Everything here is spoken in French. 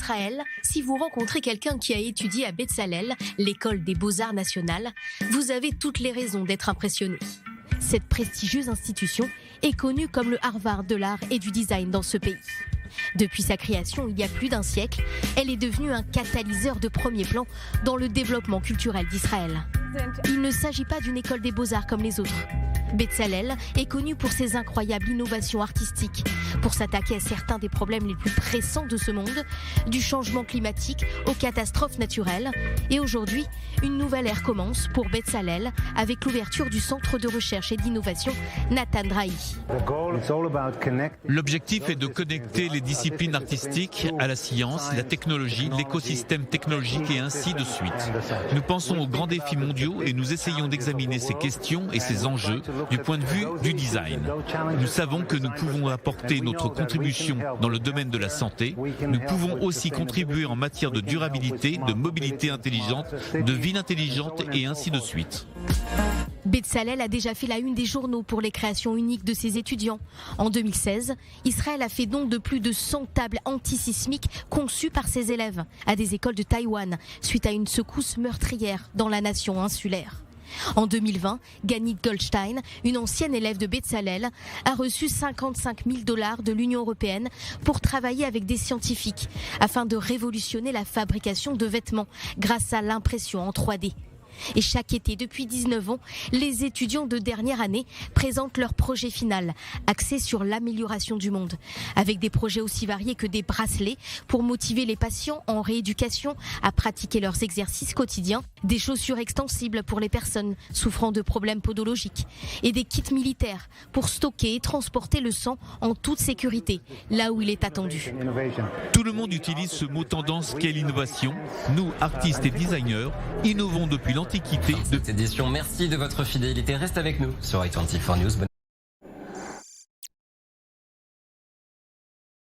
Israël, si vous rencontrez quelqu'un qui a étudié à Bezalel, l'école des beaux-arts nationale, vous avez toutes les raisons d'être impressionné. Cette prestigieuse institution est connue comme le Harvard de l'art et du design dans ce pays. Depuis sa création il y a plus d'un siècle, elle est devenue un catalyseur de premier plan dans le développement culturel d'Israël. Il ne s'agit pas d'une école des beaux-arts comme les autres. Bezalel est connu pour ses incroyables innovations artistiques, pour s'attaquer à certains des problèmes les plus pressants de ce monde, du changement climatique aux catastrophes naturelles. Et aujourd'hui, une nouvelle ère commence pour Bezalel avec l'ouverture du centre de recherche et d'innovation Nathan Drahi. L'objectif est de connecter les disciplines artistiques à la science, la technologie, l'écosystème technologique et ainsi de suite. Nous pensons aux grands défis mondiaux et nous essayons d'examiner ces questions et ces enjeux du point de vue du design. Nous savons que nous pouvons apporter notre contribution dans le domaine de la santé. Nous pouvons aussi contribuer en matière de durabilité, de mobilité intelligente, de ville intelligente et ainsi de suite. Bezalel a déjà fait la une des journaux pour les créations uniques de ses étudiants. En 2016, Israël a fait don de plus de 100 tables antisismiques conçues par ses élèves à des écoles de Taïwan suite à une secousse meurtrière dans la nation insulaire. En 2020, Ganit Goldstein, une ancienne élève de Bezalel, a reçu 55 000 $ de l'Union européenne pour travailler avec des scientifiques afin de révolutionner la fabrication de vêtements grâce à l'impression en 3D. Et chaque été, depuis 19 ans, les étudiants de dernière année présentent leur projet final, axé sur l'amélioration du monde, avec des projets aussi variés que des bracelets pour motiver les patients en rééducation à pratiquer leurs exercices quotidiens, des chaussures extensibles pour les personnes souffrant de problèmes podologiques et des kits militaires pour stocker et transporter le sang en toute sécurité, là où il est attendu. Tout le monde utilise ce mot tendance qu'est l'innovation. Nous, artistes et designers, innovons depuis l'Antiquité. Cette édition, merci de votre fidélité. Reste avec nous sur i24 News. Bonne